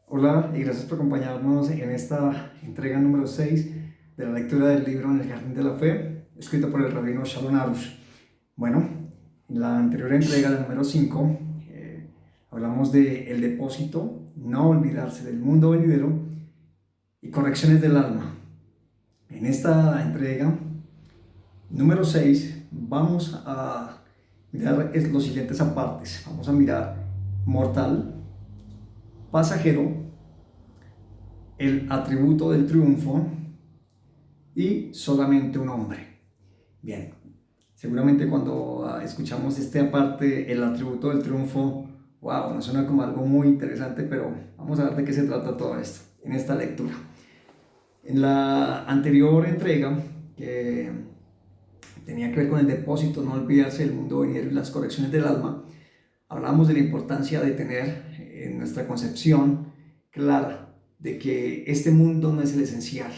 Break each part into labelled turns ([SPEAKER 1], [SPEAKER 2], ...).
[SPEAKER 1] Hola y gracias por acompañarnos en esta entrega número 6 de la lectura del libro En el Jardín de la Fe, escrito por el rabino Shalom Arush. Bueno, en la anterior entrega, la número 5, hablamos de el depósito, no olvidarse del mundo venidero y correcciones del alma. En esta entrega número 6 vamos a mirar los siguientes apartes. Vamos a mirar mortal, pasajero, el atributo del triunfo y solamente un hombre. Bien, seguramente cuando escuchamos este aparte, el atributo del triunfo, wow, nos suena como algo muy interesante, pero vamos a ver de qué se trata todo esto en esta lectura. En la anterior entrega, que tenía que ver con el depósito, no olvidarse del mundo venidero y las correcciones del alma, hablamos de la importancia de tener en nuestra concepción clara de que este mundo no es el esencial,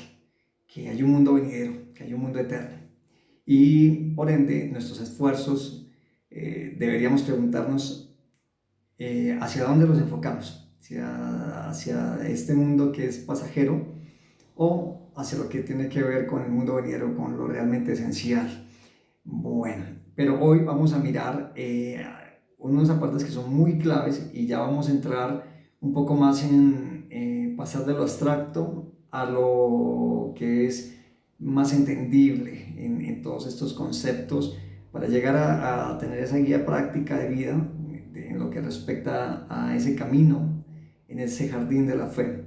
[SPEAKER 1] que hay un mundo venidero, que hay un mundo eterno. Y por ende, nuestros esfuerzos deberíamos preguntarnos hacia dónde los enfocamos, hacia este mundo que es pasajero o hacia lo que tiene que ver con el mundo venidero, con lo realmente esencial. Bueno, pero hoy vamos a mirar unos apartes que son muy claves y ya vamos a entrar un poco más en pasar de lo abstracto a lo que es más entendible en todos estos conceptos para llegar a tener esa guía práctica de vida en lo que respecta a ese camino, en ese jardín de la fe.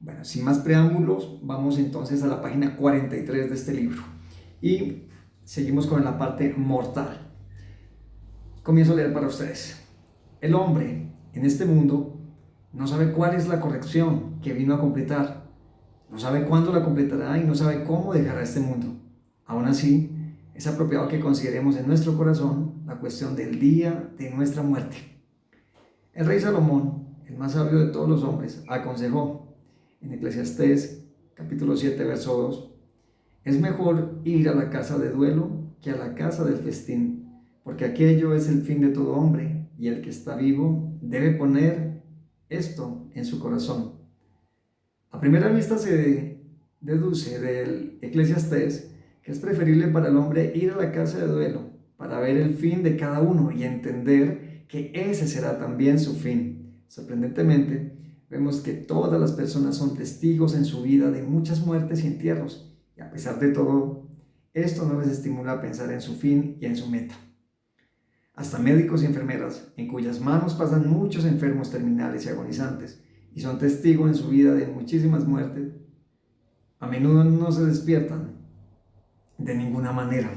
[SPEAKER 1] Bueno, sin más preámbulos, vamos entonces a la página 43 de este libro y seguimos con la parte mortal. Comienzo a leer para ustedes. El hombre en este mundo no sabe cuál es la corrección que vino a completar, no sabe cuándo la completará y no sabe cómo dejará este mundo. Aún así, es apropiado que consideremos en nuestro corazón la cuestión del día de nuestra muerte. El rey Salomón, el más sabio de todos los hombres, aconsejó en Eclesiastés capítulo 7, verso 2, es mejor ir a la casa de duelo que a la casa del festín, porque aquello es el fin de todo hombre, y el que está vivo debe poner esto en su corazón. A primera vista se deduce del Eclesiastés que es preferible para el hombre ir a la casa de duelo para ver el fin de cada uno y entender que ese será también su fin. Sorprendentemente, vemos que todas las personas son testigos en su vida de muchas muertes y entierros, y a pesar de todo, esto no les estimula a pensar en su fin y en su meta. Hasta médicos y enfermeras, en cuyas manos pasan muchos enfermos terminales y agonizantes, y son testigos en su vida de muchísimas muertes, a menudo no se despiertan de ninguna manera.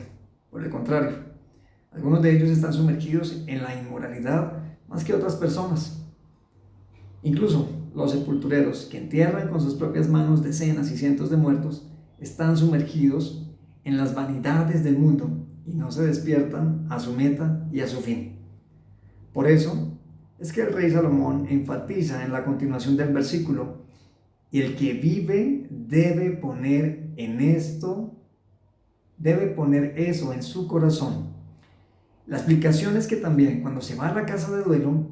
[SPEAKER 1] Por el contrario, algunos de ellos están sumergidos en la inmoralidad más que otras personas. Incluso los sepultureros, que entierran con sus propias manos decenas y cientos de muertos, están sumergidos en las vanidades del mundo y no se despiertan a su meta y a su fin. Por eso es que el rey Salomón enfatiza en la continuación del versículo: y el que vive debe poner eso en su corazón. La explicación es que también cuando se va a la casa de duelo,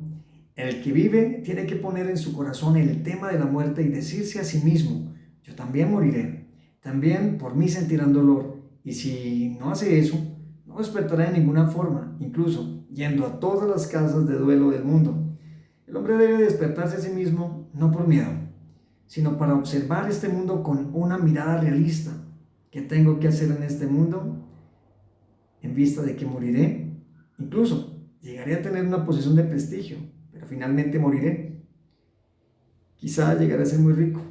[SPEAKER 1] el que vive tiene que poner en su corazón el tema de la muerte y decirse a sí mismo: yo también moriré, también por mí sentirán dolor, y si no hace eso, no despertará de ninguna forma, incluso yendo a todas las casas de duelo del mundo. El hombre debe despertarse a sí mismo no por miedo, sino para observar este mundo con una mirada realista. ¿Qué tengo que hacer en este mundo en vista de que moriré? Incluso llegaré a tener una posición de prestigio, pero finalmente moriré. Quizá llegaré a ser muy rico,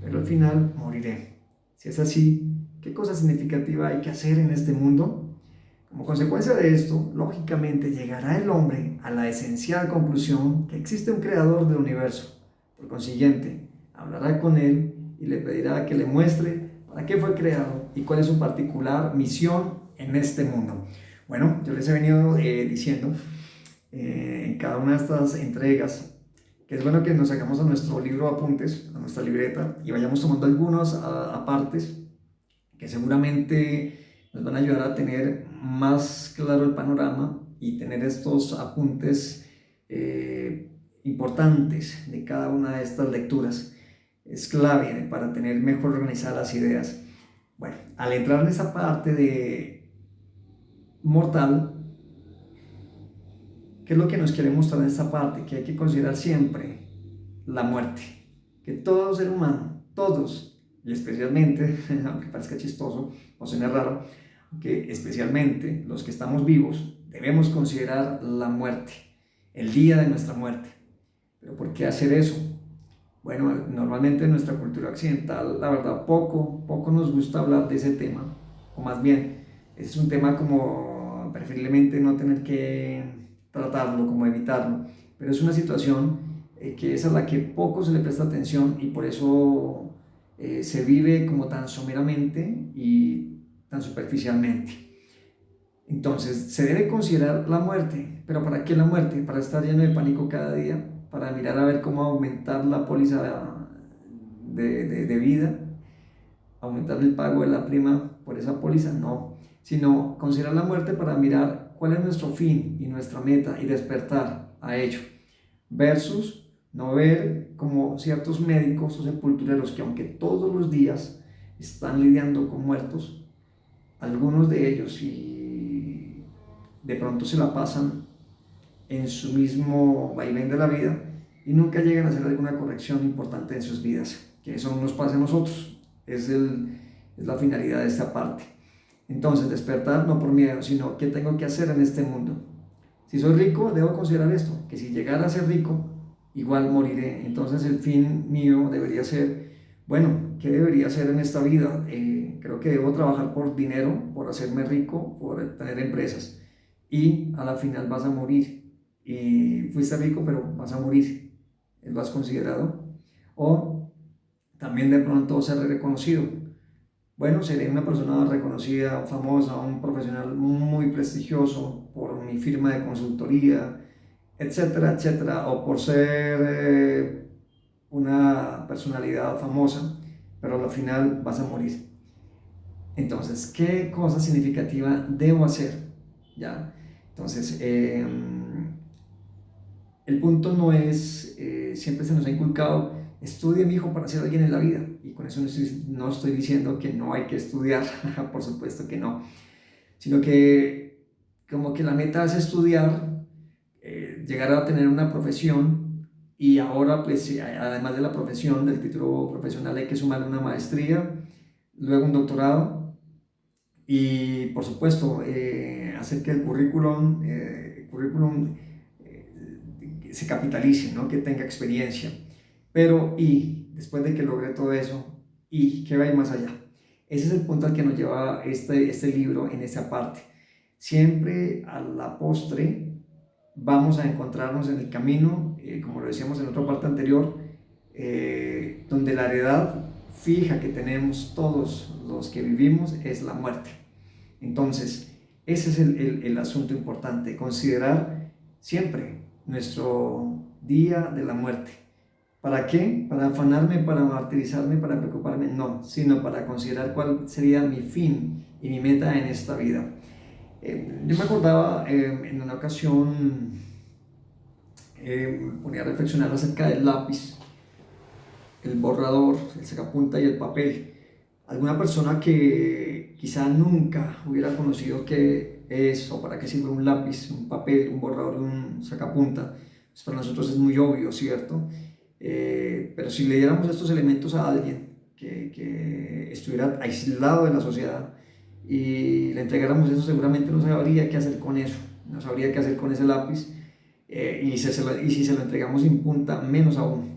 [SPEAKER 1] pero al final moriré. Si es así, ¿qué cosa significativa hay que hacer en este mundo? Como consecuencia de esto, lógicamente llegará el hombre a la esencial conclusión que existe un creador del universo. Por consiguiente, hablará con él y le pedirá que le muestre para qué fue creado y cuál es su particular misión en este mundo. Bueno, yo les he venido diciendo en cada una de estas entregas que es bueno que nos sacamos a nuestro libro de apuntes, a nuestra libreta, y vayamos tomando algunos apartes que seguramente nos van a ayudar a tener más claro el panorama y tener estos apuntes importantes de cada una de estas lecturas. Es clave para tener mejor organizadas las ideas. Bueno, al entrar en esa parte de mortal, ¿qué es lo que nos quiere mostrar en esta parte? Que hay que considerar siempre la muerte. Que todo ser humano, todos, y especialmente, aunque parezca chistoso o suene raro, que especialmente los que estamos vivos, debemos considerar la muerte, el día de nuestra muerte. ¿Pero por qué hacer eso? Bueno, normalmente en nuestra cultura occidental, la verdad, poco nos gusta hablar de ese tema, o más bien, es un tema como preferiblemente no tener que tratarlo, como evitarlo, pero es una situación que es a la que poco se le presta atención y por eso se vive como tan someramente y tan superficialmente. Entonces, se debe considerar la muerte, pero ¿para qué la muerte? Para estar lleno de pánico cada día, para mirar a ver cómo aumentar la póliza de vida, aumentar el pago de la prima por esa póliza, no, sino considerar la muerte para mirar cuál es nuestro fin y nuestra meta y despertar a ello, versus no ver como ciertos médicos o sepultureros que aunque todos los días están lidiando con muertos, algunos de ellos y de pronto se la pasan en su mismo vaivén de la vida y nunca llegan a hacer alguna corrección importante en sus vidas, que eso no nos pasa a nosotros, es la finalidad de esta parte. Entonces, despertar no por miedo, sino qué tengo que hacer en este mundo. Si soy rico, debo considerar esto, que si llegara a ser rico, igual moriré. Entonces el fin mío debería ser, bueno, ¿qué debería hacer en esta vida? Creo que debo trabajar por dinero, por hacerme rico, por tener empresas. Y a la final vas a morir. Y fuiste rico, pero vas a morir. ¿Lo has considerado? O también de pronto ser reconocido. Bueno, seré una persona reconocida, famosa, un profesional muy prestigioso por mi firma de consultoría, etcétera, etcétera, o por ser una personalidad famosa, pero al final vas a morir. Entonces, ¿qué cosa significativa debo hacer? ¿Ya? Entonces, el punto no es, siempre se nos ha inculcado, estudie mi hijo para ser alguien en la vida, y con eso no estoy diciendo que no hay que estudiar, por supuesto que no, sino que como que la meta es estudiar, llegar a tener una profesión y ahora pues además de la profesión, del título profesional hay que sumar una maestría, luego un doctorado y por supuesto hacer que el currículum se capitalice, ¿no? Que tenga experiencia. Pero y después de que logre todo eso, ¿y qué va a ir más allá? Ese es el punto al que nos lleva este libro en esa parte. Siempre a la postre vamos a encontrarnos en el camino, como lo decíamos en otra parte anterior, donde la heredad fija que tenemos todos los que vivimos es la muerte. Entonces, ese es el asunto importante, considerar siempre nuestro día de la muerte. ¿Para qué? ¿Para afanarme, para martirizarme, para preocuparme? No, sino para considerar cuál sería mi fin y mi meta en esta vida. Yo me acordaba en una ocasión, ponía a reflexionar acerca del lápiz, el borrador, el sacapunta y el papel. Alguna persona que quizá nunca hubiera conocido qué es o para qué sirve un lápiz, un papel, un borrador, un sacapunta, pues para nosotros es muy obvio, ¿cierto? Pero si le diéramos estos elementos a alguien que estuviera aislado de la sociedad y le entregáramos eso, seguramente no sabría qué hacer con eso, no sabría qué hacer con ese lápiz, y si se lo entregamos sin punta, menos aún.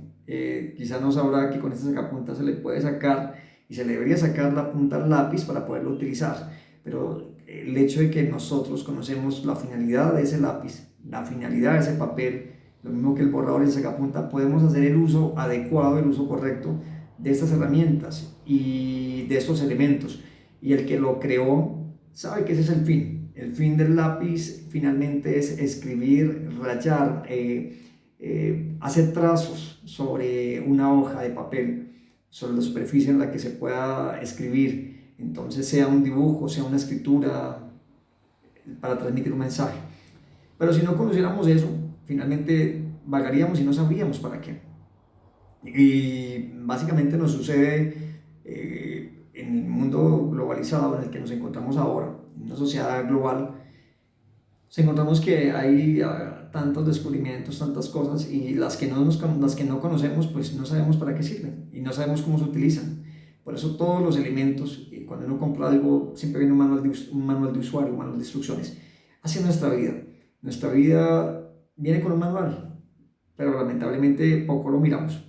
[SPEAKER 1] Quizá no sabrá que con este sacapunta se le puede sacar y se le debería sacar la punta al lápiz para poderlo utilizar, pero el hecho de que nosotros conocemos la finalidad de ese lápiz, la finalidad de ese papel, lo mismo que el borrador y el sacapunta, podemos hacer el uso adecuado, el uso correcto de estas herramientas y de estos elementos, y el que lo creó sabe que ese es el fin. El fin del lápiz finalmente es escribir, rayar, hacer trazos sobre una hoja de papel, sobre la superficie en la que se pueda escribir, entonces sea un dibujo, sea una escritura, para transmitir un mensaje. Pero si no conociéramos eso, finalmente vagaríamos y no sabríamos para qué. Y básicamente nos sucede en el mundo globalizado en el que nos encontramos ahora, en una sociedad global. Nos encontramos que hay tantos descubrimientos, tantas cosas, y las que no conocemos, pues no sabemos para qué sirven y no sabemos cómo se utilizan. Por eso todos los elementos, cuando uno compra algo, siempre viene un manual de usuario, un manual de instrucciones. Así es nuestra vida. Nuestra vida viene con un manual, pero lamentablemente poco lo miramos.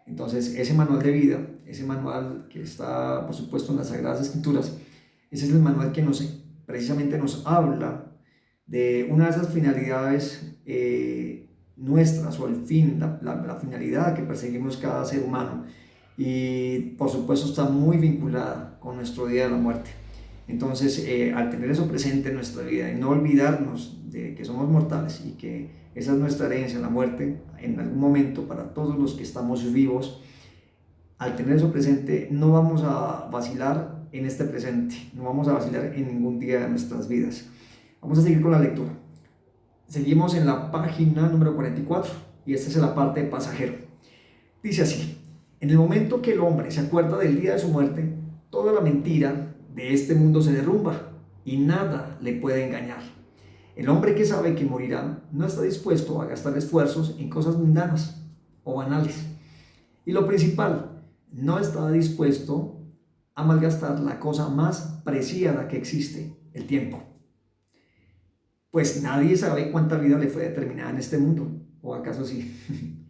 [SPEAKER 1] Entonces, ese manual de vida, ese manual que está, por supuesto, en las Sagradas Escrituras, ese es el manual que precisamente nos habla de una de esas finalidades nuestras, o el fin, la finalidad que perseguimos cada ser humano. Y, por supuesto, está muy vinculada con nuestro día de la muerte. Entonces, al tener eso presente en nuestra vida y no olvidarnos de que somos mortales y que esa es nuestra herencia, la muerte, en algún momento para todos los que estamos vivos, al tener eso presente no vamos a vacilar en este presente, no vamos a vacilar en ningún día de nuestras vidas. Vamos a seguir con la lectura. Seguimos en la página número 44 y esta es la parte de pasajero. Dice así: en el momento que el hombre se acuerda del día de su muerte, toda la mentira de este mundo se derrumba y nada le puede engañar. El hombre que sabe que morirá no está dispuesto a gastar esfuerzos en cosas mundanas o banales. Y lo principal, no está dispuesto a malgastar la cosa más preciada que existe, el tiempo. Pues nadie sabe cuánta vida le fue determinada en este mundo, ¿o acaso sí?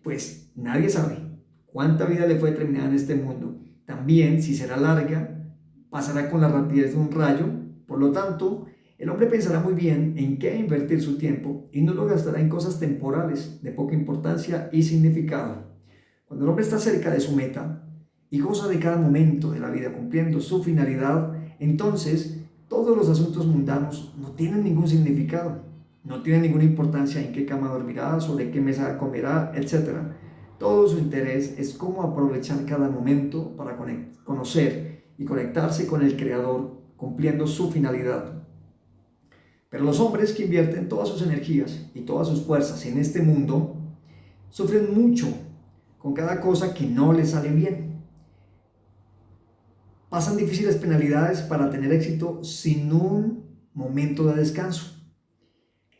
[SPEAKER 1] Pues nadie sabe cuánta vida le fue determinada en este mundo. También, si será larga, pasará con la rapidez de un rayo. Por lo tanto, el hombre pensará muy bien en qué invertir su tiempo y no lo gastará en cosas temporales de poca importancia y significado. Cuando el hombre está cerca de su meta y goza de cada momento de la vida cumpliendo su finalidad, entonces todos los asuntos mundanos no tienen ningún significado, no tienen ninguna importancia en qué cama dormirá, sobre qué mesa comerá, etc. Todo su interés es cómo aprovechar cada momento para conocer y conectarse con el Creador, cumpliendo su finalidad. Pero los hombres que invierten todas sus energías y todas sus fuerzas en este mundo sufren mucho con cada cosa que no les sale bien. Pasan difíciles penalidades para tener éxito sin un momento de descanso.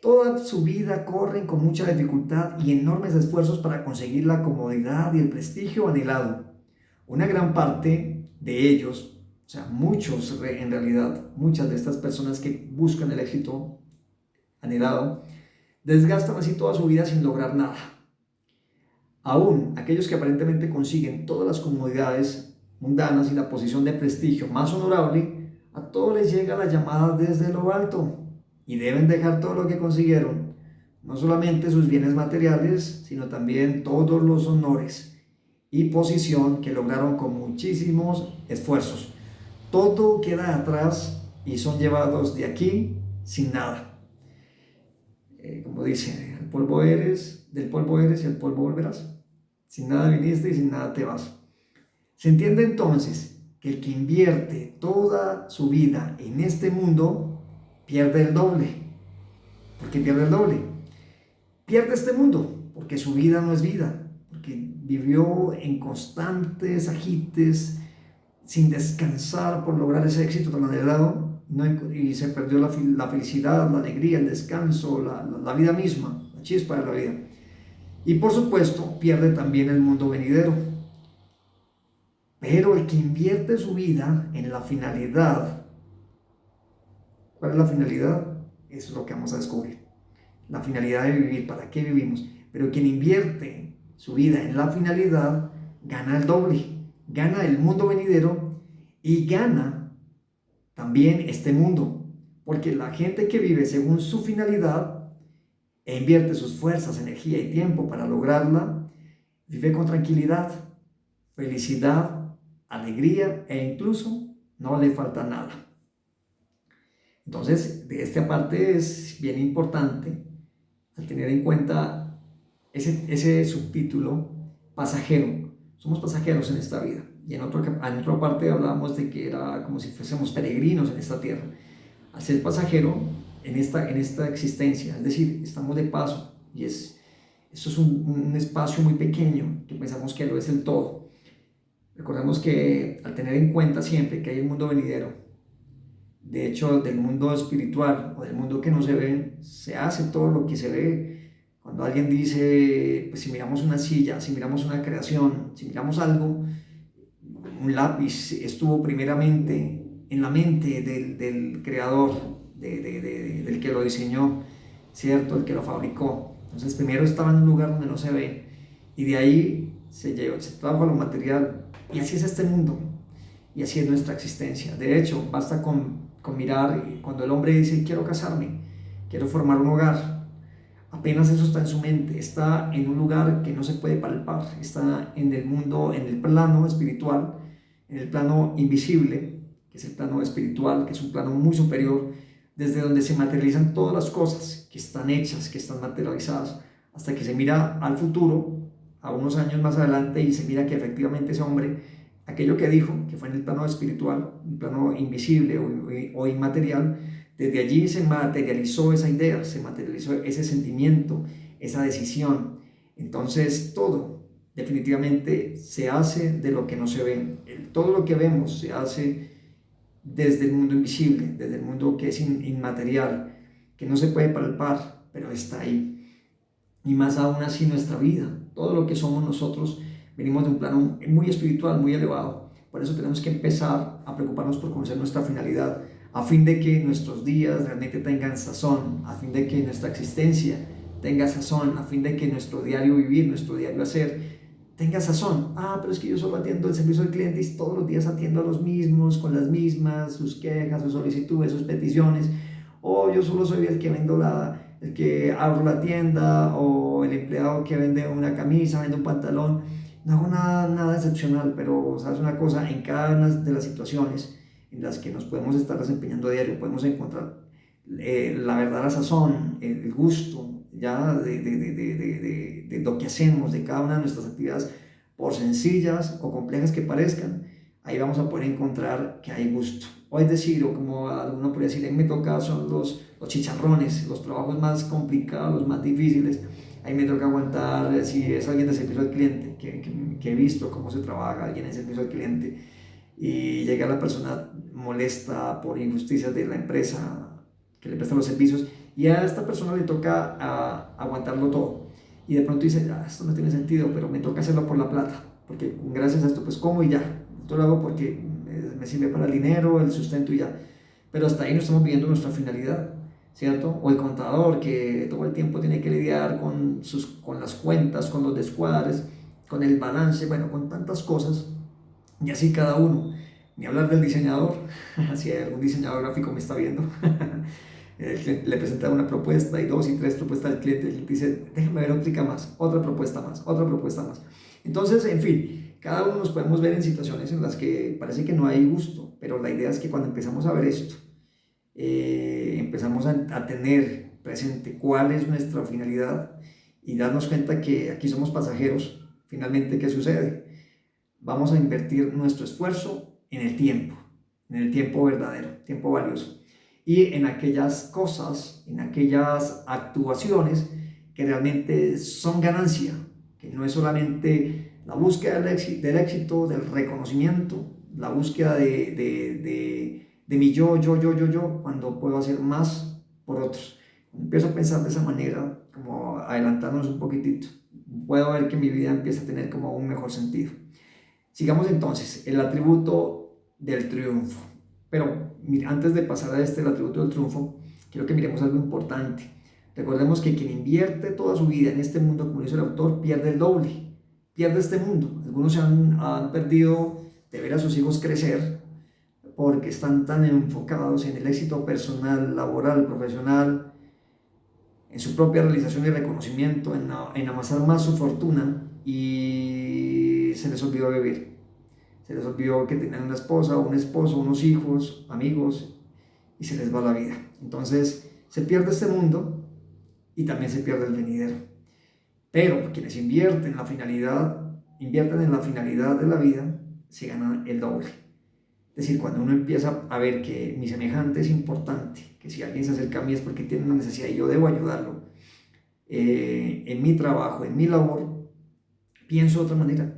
[SPEAKER 1] Toda su vida corren con mucha dificultad y enormes esfuerzos para conseguir la comodidad y el prestigio anhelado. Una gran parte de ellos, o sea, muchos en realidad, muchas de estas personas que buscan el éxito anhelado, desgastan así toda su vida sin lograr nada. Aún aquellos que aparentemente consiguen todas las comodidades mundanas y la posición de prestigio más honorable, a todos les llega la llamada desde lo alto y deben dejar todo lo que consiguieron, no solamente sus bienes materiales, sino también todos los honores y posición que lograron con muchísimos esfuerzos. Todo queda atrás y son llevados de aquí sin nada. Como dice, el polvo eres, del polvo eres y al polvo volverás. Sin nada viniste y sin nada te vas. Se entiende entonces que el que invierte toda su vida en este mundo pierde el doble. ¿Por qué pierde el doble? Pierde este mundo porque su vida no es vida, porque vivió en constantes agites, sin descansar por lograr ese éxito tan anhelado, y se perdió la felicidad, la alegría, el descanso, la vida misma, la chispa de la vida. Y por supuesto pierde también el mundo venidero. Pero el que invierte su vida en la finalidad, ¿cuál es la finalidad? Eso es lo que vamos a descubrir. La finalidad de vivir, ¿para qué vivimos? Pero quien invierte su vida en la finalidad gana el doble, gana el mundo venidero y gana también este mundo, porque la gente que vive según su finalidad e invierte sus fuerzas, energía y tiempo para lograrla, vive con tranquilidad, felicidad, alegría e incluso no le falta nada. Entonces, de esta parte es bien importante al tener en cuenta ese subtítulo, pasajero. Somos pasajeros en esta vida. Y en otra parte hablábamos de que era como si fuésemos peregrinos en esta tierra. Al ser pasajero en esta existencia, es decir, estamos de paso y es Esto es un espacio muy pequeño que pensamos que lo es el todo. Recordemos que al tener en cuenta siempre que hay un mundo venidero, de hecho del mundo espiritual o del mundo que no se ve, se hace todo lo que se ve. Cuando alguien dice, pues si miramos una silla, si miramos una creación, si miramos algo, un lápiz estuvo primeramente en la mente del creador, del que lo diseñó, ¿cierto? El que lo fabricó. Entonces primero estaba en un lugar donde no se ve y de ahí se trajo lo material y así es este mundo y así es nuestra existencia. De hecho, basta con mirar cuando el hombre dice quiero casarme, quiero formar un hogar. Apenas eso está en su mente, está en un lugar que no se puede palpar, está en el mundo, en el plano espiritual, en el plano invisible, que es el plano espiritual, que es un plano muy superior, desde donde se materializan todas las cosas que están hechas, que están materializadas, hasta que se mira al futuro, a unos años más adelante, y se mira que efectivamente ese hombre, aquello que dijo, que fue en el plano espiritual, un plano invisible o inmaterial, desde allí se materializó esa idea, se materializó ese sentimiento, esa decisión. Entonces todo definitivamente se hace de lo que no se ve. Todo lo que vemos se hace desde el mundo invisible, desde el mundo que es inmaterial, que no se puede palpar, pero está ahí. Y más aún así nuestra vida, todo lo que somos nosotros, venimos de un plano muy espiritual, muy elevado. Por eso tenemos que empezar a preocuparnos por conocer nuestra finalidad, a fin de que nuestros días realmente tengan sazón, a fin de que nuestra existencia tenga sazón, a fin de que nuestro diario vivir, nuestro diario hacer, tenga sazón. Ah, pero es que yo solo atiendo el servicio al cliente y todos los días atiendo a los mismos, con las mismas, sus quejas, sus solicitudes, sus peticiones. O yo solo soy el que vendo el que abro la tienda, o el empleado que vende una camisa, vende un pantalón. No hago nada excepcional, pero sabes una cosa, en cada una de las situaciones en las que nos podemos estar desempeñando a diario, podemos encontrar la verdad, la sazón, el gusto ya de lo que hacemos, de cada una de nuestras actividades, por sencillas o complejas que parezcan, ahí vamos a poder encontrar que hay gusto. O es decir, o como alguno podría decir, a mí me toca son los chicharrones, los trabajos más complicados, los más difíciles. Ahí me toca aguantar, si es alguien de servicio al cliente, que he visto cómo se trabaja alguien en servicio al cliente, y llega la persona molesta por injusticias de la empresa que le presta los servicios, y a esta persona le toca aguantarlo todo. Y de pronto dice, ah, esto no tiene sentido, pero me toca hacerlo por la plata, porque gracias a esto pues como y ya. Esto lo hago porque me sirve para el dinero, el sustento y ya. Pero hasta ahí no estamos viendo nuestra finalidad, ¿cierto? O el contador que todo el tiempo tiene que lidiar con las cuentas, con los descuadres, con el balance, bueno, con tantas cosas. Y así cada uno. Ni hablar del diseñador, si algún diseñador gráfico me está viendo. Le presenta una propuesta y dos y tres propuestas al cliente y dice, déjame ver otra más, otra propuesta más, otra propuesta más. Entonces, en fin, cada uno nos podemos ver en situaciones en las que parece que no hay gusto, pero la idea es que cuando empezamos a ver esto, empezamos a tener presente cuál es nuestra finalidad y darnos cuenta que aquí somos pasajeros. Finalmente, ¿qué sucede? Vamos a invertir nuestro esfuerzo en el tiempo verdadero, tiempo valioso, y en aquellas cosas, en aquellas actuaciones que realmente son ganancia, que no es solamente la búsqueda del éxito, del reconocimiento, la búsqueda de mi yo, cuando puedo hacer más por otros. Empiezo a pensar de esa manera, como adelantarnos un poquitito, puedo ver que mi vida empieza a tener como un mejor sentido. Sigamos entonces, el atributo del triunfo. Pero antes de pasar a el atributo del triunfo, quiero que miremos algo importante. Recordemos que quien invierte toda su vida en este mundo, como dice el autor, pierde el doble, pierde este mundo. Algunos han perdido de ver a sus hijos crecer porque están tan enfocados en el éxito personal, laboral, profesional, en su propia realización y reconocimiento, en amasar más su fortuna, y se les olvidó vivir. Se les olvidó que tenían una esposa, un esposo, unos hijos, amigos, y se les va la vida. Entonces se pierde este mundo y también se pierde el venidero. Pero quienes invierten en la finalidad de la vida, se ganan el doble. Es decir, cuando uno empieza a ver que mi semejante es importante, que si alguien se acerca a mí es porque tiene una necesidad y yo debo ayudarlo, en mi trabajo, en mi labor, pienso de otra manera,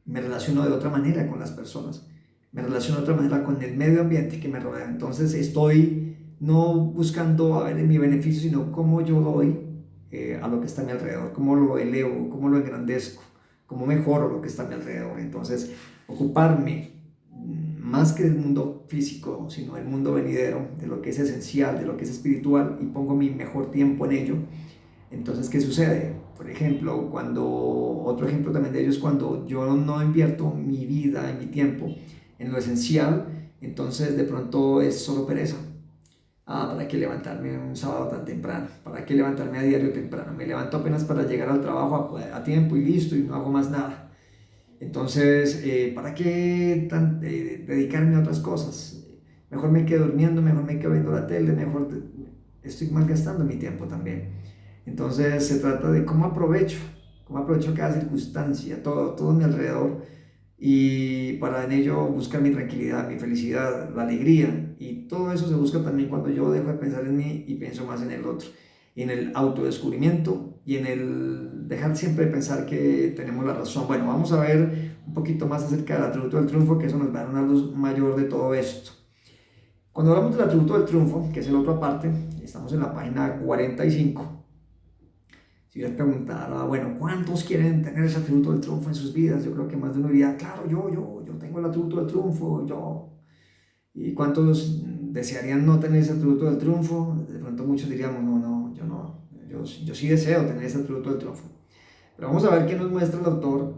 [SPEAKER 1] me relaciono de otra manera con las personas, me relaciono de otra manera con el medio ambiente que me rodea. Entonces estoy no buscando a ver en mi beneficio, sino cómo yo doy a lo que está a mi alrededor, cómo lo elevo, cómo lo engrandezco, cómo mejoro lo que está a mi alrededor. Entonces, ocuparme más que del mundo físico, sino del mundo venidero, de lo que es esencial, de lo que es espiritual, y pongo mi mejor tiempo en ello. Entonces, ¿qué sucede? Por ejemplo, otro ejemplo también de ello es cuando yo no invierto mi vida, mi tiempo en lo esencial, entonces de pronto es solo pereza. ¿Para qué levantarme un sábado tan temprano? ¿Para qué levantarme a diario temprano? Me levanto apenas para llegar al trabajo a tiempo y listo, y no hago más nada. Entonces, ¿para qué dedicarme a otras cosas? Mejor me quedo durmiendo, mejor me quedo viendo la tele, mejor estoy malgastando mi tiempo también. Entonces, se trata de cómo aprovecho cada circunstancia, todo a mi alrededor, y para en ello buscar mi tranquilidad, mi felicidad, la alegría, y todo eso se busca también cuando yo dejo de pensar en mí y pienso más en el otro, y en el autodescubrimiento y en el dejar siempre de pensar que tenemos la razón. Bueno, vamos a ver un poquito más acerca del atributo del triunfo, que eso nos va a dar una luz mayor de todo esto. Cuando hablamos del atributo del triunfo, que es el otro aparte, estamos en la página 45. Si yo les preguntara, bueno, ¿cuántos quieren tener ese atributo del triunfo en sus vidas? Yo creo que más de uno diría, claro, yo tengo el atributo del triunfo, yo. ¿Y cuántos desearían no tener ese atributo del triunfo? De pronto muchos diríamos, no, yo no, yo sí deseo tener ese atributo del triunfo. Pero vamos a ver qué nos muestra el autor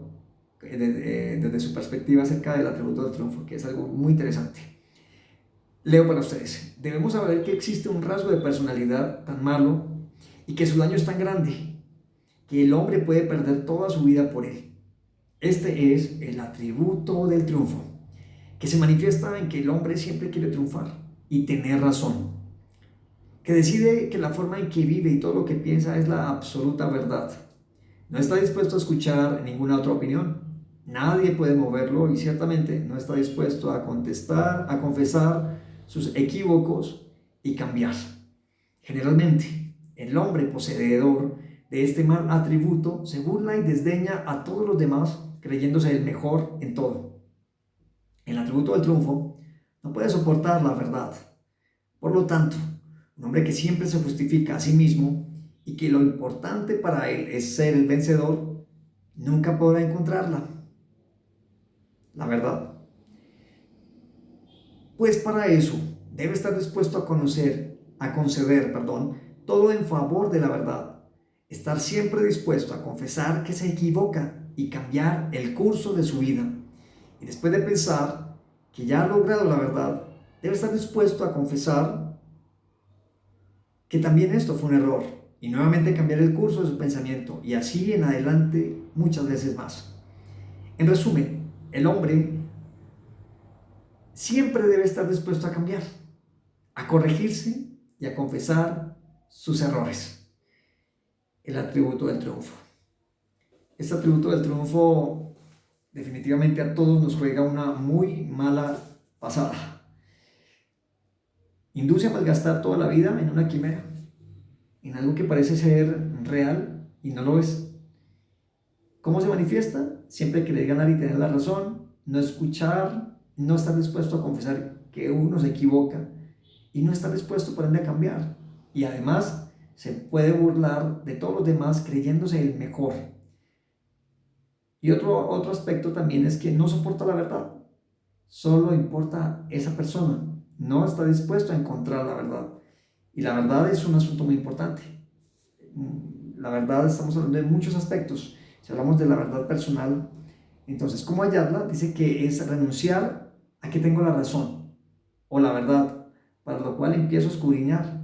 [SPEAKER 1] desde su perspectiva acerca del atributo del triunfo, que es algo muy interesante. Leo para ustedes. Debemos saber que existe un rasgo de personalidad tan malo y que su daño es tan grande que el hombre puede perder toda su vida por él. Este es el atributo del triunfo, que se manifiesta en que el hombre siempre quiere triunfar y tener razón, que decide que la forma en que vive y todo lo que piensa es la absoluta verdad. No está dispuesto a escuchar ninguna otra opinión. Nadie puede moverlo y ciertamente no está dispuesto a contestar, a confesar sus equívocos y cambiar. Generalmente, el hombre poseedor de este mal atributo se burla y desdeña a todos los demás, creyéndose el mejor en todo. El atributo del triunfo no puede soportar la verdad. Por lo tanto, un hombre que siempre se justifica a sí mismo y que lo importante para él es ser el vencedor, nunca podrá encontrarla, la verdad. Pues para eso debe estar dispuesto a conceder, todo en favor de la verdad. Estar siempre dispuesto a confesar que se equivoca y cambiar el curso de su vida. Y después de pensar que ya ha logrado la verdad, debe estar dispuesto a confesar que también esto fue un error y nuevamente cambiar el curso de su pensamiento, y así en adelante muchas veces más. En resumen, el hombre siempre debe estar dispuesto a cambiar, a corregirse y a confesar sus errores. El atributo del triunfo. Este atributo del triunfo definitivamente a todos nos juega una muy mala pasada. Induce a malgastar toda la vida en una quimera, en algo que parece ser real y no lo es. ¿Cómo se manifiesta? Siempre querer ganar y tener la razón, no escuchar, no estar dispuesto a confesar que uno se equivoca y no estar dispuesto por ende a cambiar. Y además se puede burlar de todos los demás creyéndose el mejor. Y otro aspecto también es que no soporta la verdad. Solo importa esa persona. No está dispuesto a encontrar la verdad. Y la verdad es un asunto muy importante. La verdad, estamos hablando de muchos aspectos. Si hablamos de la verdad personal, entonces, ¿cómo hallarla? Dice que es renunciar a que tengo la razón o la verdad, para lo cual empiezo a escudriñar.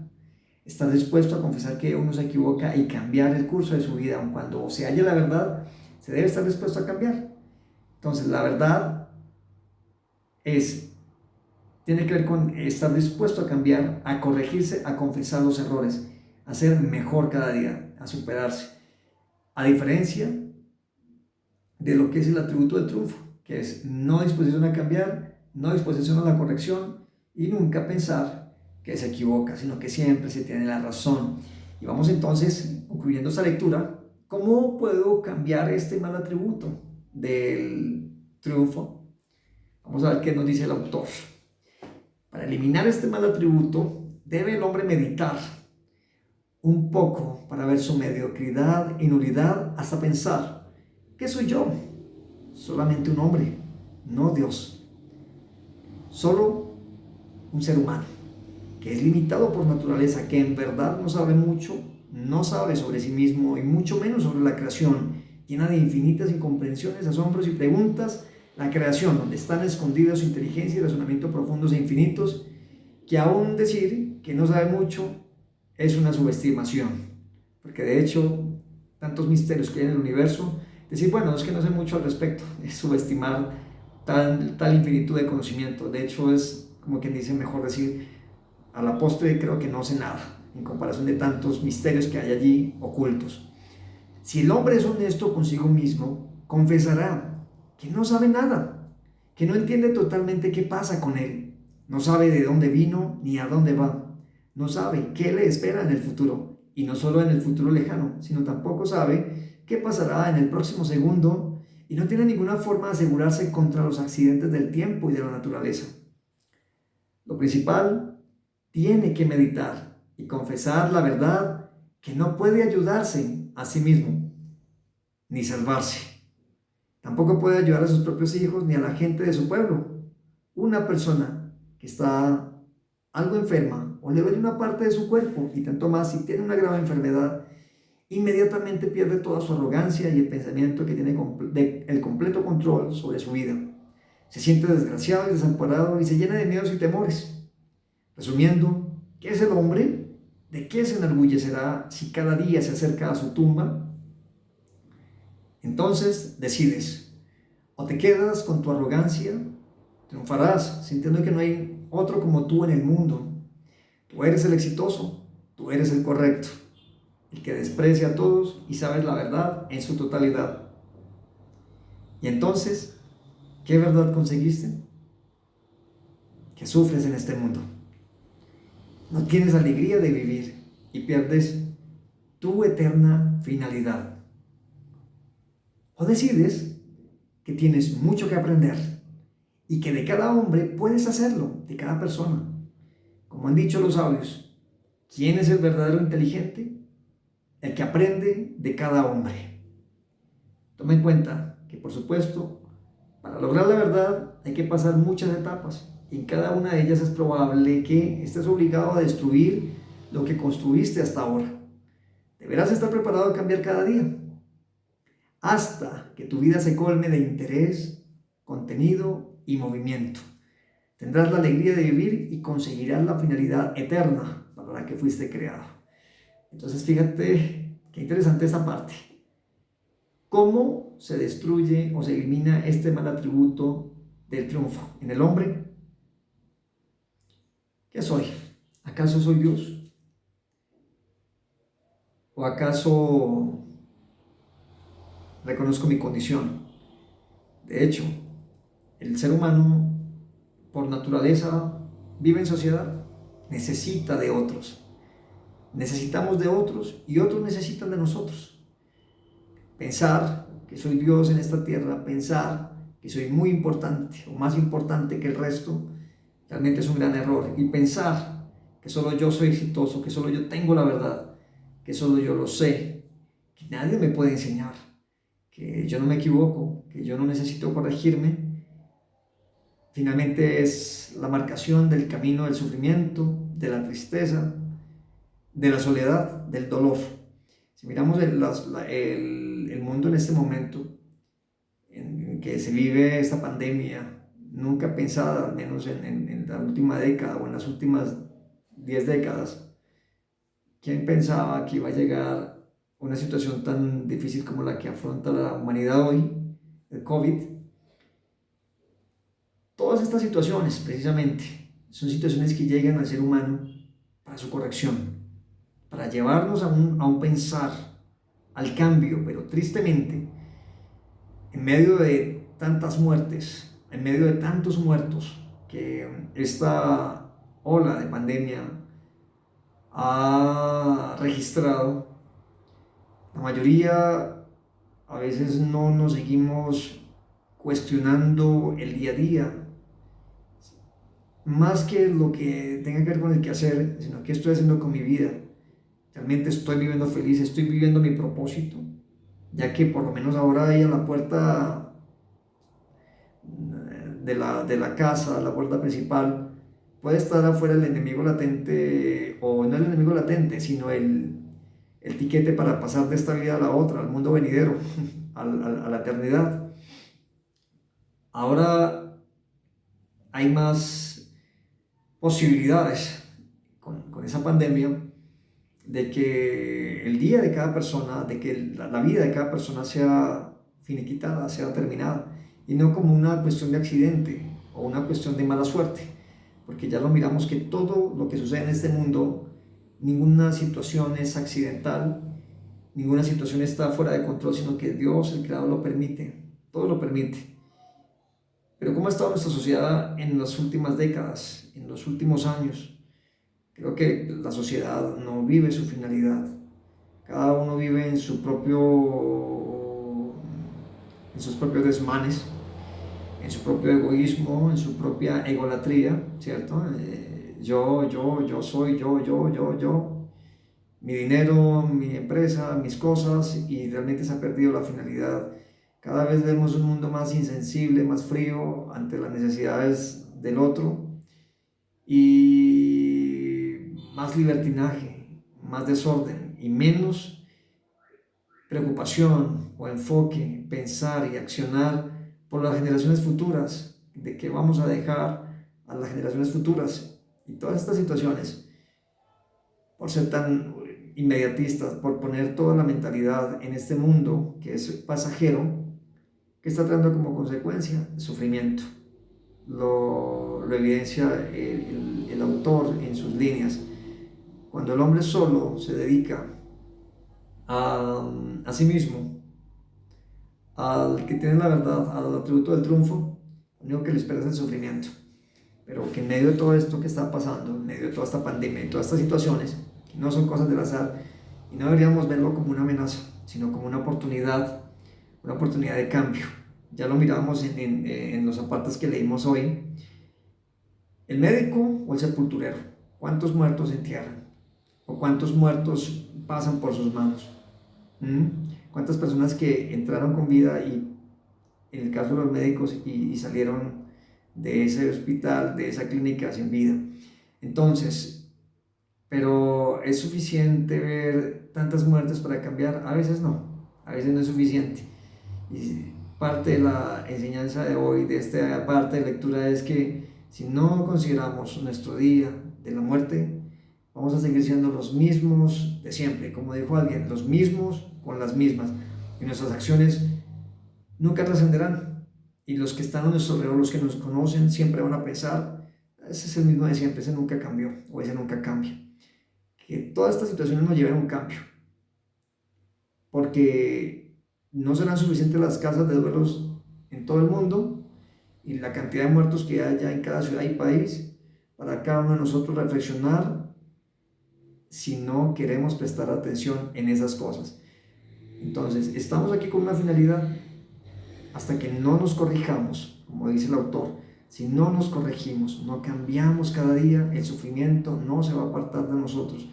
[SPEAKER 1] Estar dispuesto a confesar que uno se equivoca y cambiar el curso de su vida. Aun cuando se halla la verdad, se debe estar dispuesto a cambiar. Entonces, la verdad tiene que ver con estar dispuesto a cambiar, a corregirse, a confesar los errores, a ser mejor cada día, a superarse. A diferencia de lo que es el atributo del triunfo, que es no disposición a cambiar, no disposición a la corrección y nunca pensar que se equivoca, sino que siempre se tiene la razón. Y vamos entonces concluyendo esta lectura, ¿cómo puedo cambiar este mal atributo del triunfo? Vamos a ver qué nos dice el autor. Para eliminar este mal atributo, debe el hombre meditar un poco para ver su mediocridad y nulidad hasta pensar, ¿qué soy yo? Solamente un hombre, no Dios. Solo un ser humano, que es limitado por naturaleza, que en verdad no sabe mucho, no sabe sobre sí mismo y mucho menos sobre la creación, llena de infinitas incomprensiones, asombros y preguntas. La creación, donde están escondidos su inteligencia y razonamiento profundos e infinitos, que aún decir que no sabe mucho es una subestimación, porque de hecho, tantos misterios que hay en el universo, decir, bueno, es que no sé mucho al respecto, es subestimar tal infinitud de conocimiento. De hecho, es como quien dice, mejor decir, a la postre creo que no sé nada, en comparación de tantos misterios que hay allí ocultos. Si el hombre es honesto consigo mismo, confesará que no sabe nada, que no entiende totalmente qué pasa con él, no sabe de dónde vino ni a dónde va, no sabe qué le espera en el futuro, y no solo en el futuro lejano, sino tampoco sabe qué pasará en el próximo segundo, y no tiene ninguna forma de asegurarse contra los accidentes del tiempo y de la naturaleza. Lo principal, tiene que meditar y confesar la verdad, que no puede ayudarse a sí mismo ni salvarse. Tampoco puede ayudar a sus propios hijos ni a la gente de su pueblo. Una persona que está algo enferma o le duele una parte de su cuerpo, y tanto más si tiene una grave enfermedad, inmediatamente pierde toda su arrogancia y el pensamiento que tiene el completo control sobre su vida. Se siente desgraciado y desamparado y se llena de miedos y temores. Resumiendo, ¿qué es el hombre? ¿De qué se enorgullecerá si cada día se acerca a su tumba? Entonces decides, o te quedas con tu arrogancia, triunfarás sintiendo que no hay otro como tú en el mundo. Tú eres el exitoso, tú eres el correcto, el que desprecia a todos y sabes la verdad en su totalidad. Y entonces, ¿qué verdad conseguiste? Que sufres en este mundo. No tienes alegría de vivir y pierdes tu eterna finalidad. O decides que tienes mucho que aprender y que de cada hombre puedes hacerlo, de cada persona. Como han dicho los sabios, ¿quién es el verdadero inteligente? El que aprende de cada hombre. Toma en cuenta que, por supuesto, para lograr la verdad hay que pasar muchas etapas, y en cada una de ellas es probable que estés obligado a destruir lo que construiste hasta ahora. Deberás estar preparado a cambiar cada día, hasta que tu vida se colme de interés, contenido y movimiento. Tendrás la alegría de vivir y conseguirás la finalidad eterna para la que fuiste creado. Entonces, fíjate qué interesante esta parte. ¿Cómo se destruye o se elimina este mal atributo del triunfo en el hombre? ¿Qué soy? ¿Acaso soy Dios? ¿O acaso reconozco mi condición? De hecho, el ser humano, por naturaleza, vive en sociedad, necesita de otros. Necesitamos de otros y otros necesitan de nosotros. Pensar que soy Dios en esta tierra, pensar que soy muy importante o más importante que el resto, realmente es un gran error. Y pensar que solo yo soy exitoso, que solo yo tengo la verdad, que solo yo lo sé, que nadie me puede enseñar, que yo no me equivoco, que yo no necesito corregirme, finalmente es la marcación del camino del sufrimiento, de la tristeza, de la soledad, del dolor. Si miramos el mundo en este momento en que se vive esta pandemia, nunca pensada, al menos en la última década o en las últimas 10 décadas, ¿quién pensaba que iba a llegar una situación tan difícil como la que afronta la humanidad hoy, el COVID? Todas estas situaciones, precisamente, son situaciones que llegan al ser humano para su corrección, para llevarnos a un pensar, al cambio, pero tristemente, en medio de tantas muertes, en medio de tantos muertos que esta ola de pandemia ha registrado, La mayoría a veces no nos seguimos cuestionando el día a día, más que lo que tenga que ver con el quehacer, sino qué estoy haciendo con mi vida. Realmente estoy viviendo feliz, estoy viviendo mi propósito, ya que por lo menos ahora ahí a la puerta de la casa, la puerta principal, puede estar afuera el enemigo latente, o no el enemigo latente, sino el tiquete para pasar de esta vida a la otra, al mundo venidero, a la eternidad. Ahora hay más posibilidades con esa pandemia de que el día de cada persona, de que la vida de cada persona sea finiquitada, sea terminada, y no como una cuestión de accidente o una cuestión de mala suerte, porque ya lo miramos que todo lo que sucede en este mundo, ninguna situación es accidental, ninguna situación está fuera de control, sino que Dios, el Creador, lo permite, todo lo permite. Pero ¿cómo ha estado nuestra sociedad en las últimas décadas, en los últimos años? Creo que la sociedad no vive su finalidad. Cada uno vive en sus propios desmanes, en su propio egoísmo, en su propia egolatría, ¿cierto? Yo soy yo, mi dinero, mi empresa, mis cosas, y realmente se ha perdido la finalidad. Cada vez vemos un mundo más insensible, más frío ante las necesidades del otro, y más libertinaje, más desorden y menos preocupación o enfoque, pensar y accionar por las generaciones futuras, de qué vamos a dejar a las generaciones futuras. Y todas estas situaciones, por ser tan inmediatistas, por poner toda la mentalidad en este mundo que es pasajero, que está trayendo como consecuencia el sufrimiento. Lo evidencia el autor en sus líneas. Cuando el hombre solo se dedica a sí mismo, al que tiene la verdad, al atributo del triunfo, lo único que le espera es el sufrimiento. Pero que en medio de todo esto que está pasando, en medio de toda esta pandemia y todas estas situaciones, que no son cosas del azar, y no deberíamos verlo como una amenaza, sino como una oportunidad de cambio. Ya lo miramos en los apartes que leímos hoy. El médico o el sepulturero, ¿cuántos muertos entierran? ¿O cuántos muertos pasan por sus manos? ¿Cuántas personas que entraron con vida y, en el caso de los médicos, y salieron de ese hospital, de esa clínica sin vida? Entonces, ¿pero es suficiente ver tantas muertes para cambiar? A veces no, a veces no es suficiente. Y parte de la enseñanza de hoy, de esta parte de lectura, es que si no consideramos nuestro día de la muerte, vamos a seguir siendo los mismos de siempre, como dijo alguien, los mismos con las mismas, y nuestras acciones nunca trascenderán, y los que están a nuestro alrededor, los que nos conocen, siempre van a pensar: ese es el mismo de siempre, ese nunca cambió, o ese nunca cambia. Que todas estas situaciones nos lleven a un cambio, porque no serán suficientes las casas de duelos en todo el mundo y la cantidad de muertos que haya en cada ciudad y país para cada uno de nosotros reflexionar, si no queremos prestar atención en esas cosas. Entonces, estamos aquí con una finalidad. Hasta que no nos corrijamos, como dice el autor, si no nos corregimos, no cambiamos cada día, el sufrimiento no se va a apartar de nosotros.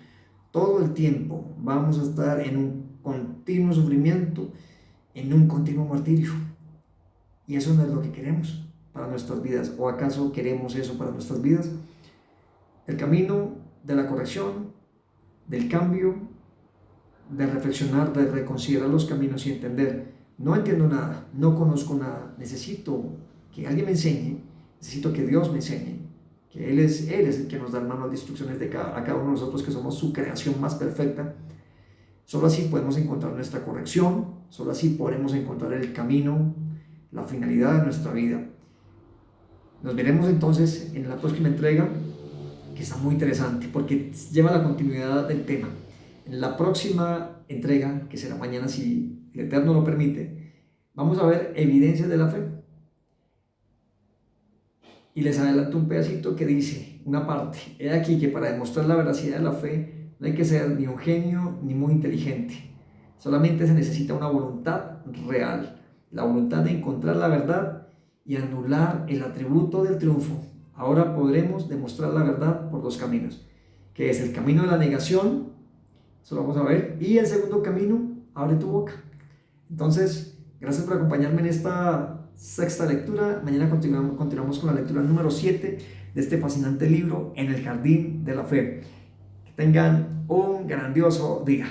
[SPEAKER 1] Todo el tiempo vamos a estar en un continuo sufrimiento, en un continuo martirio. Y eso no es lo que queremos para nuestras vidas. ¿O acaso queremos eso para nuestras vidas? El camino de la corrección, del cambio, de reflexionar, de reconsiderar los caminos y entender: no entiendo nada, no conozco nada, necesito que alguien me enseñe, necesito que Dios me enseñe, que Él es el que nos da las instrucciones a cada uno de nosotros, que somos su creación más perfecta. Solo así podemos encontrar nuestra corrección, solo así podremos encontrar el camino, la finalidad de nuestra vida. Nos veremos entonces en la próxima entrega, que está muy interesante porque lleva la continuidad del tema. En la próxima entrega, que será mañana si el Eterno lo permite, vamos a ver evidencias de la fe. Y les adelanto un pedacito que dice, una parte: he aquí que para demostrar la veracidad de la fe no hay que ser ni un genio ni muy inteligente. Solamente se necesita una voluntad real, la voluntad de encontrar la verdad y anular el atributo del triunfo. Ahora podremos demostrar la verdad por dos caminos, que es el camino de la negación, eso lo vamos a ver, y el segundo camino, abre tu boca. Entonces, gracias por acompañarme en esta sexta lectura. Mañana continuamos con la lectura número 7 de este fascinante libro, En el Jardín de la Fe. Que tengan un grandioso día.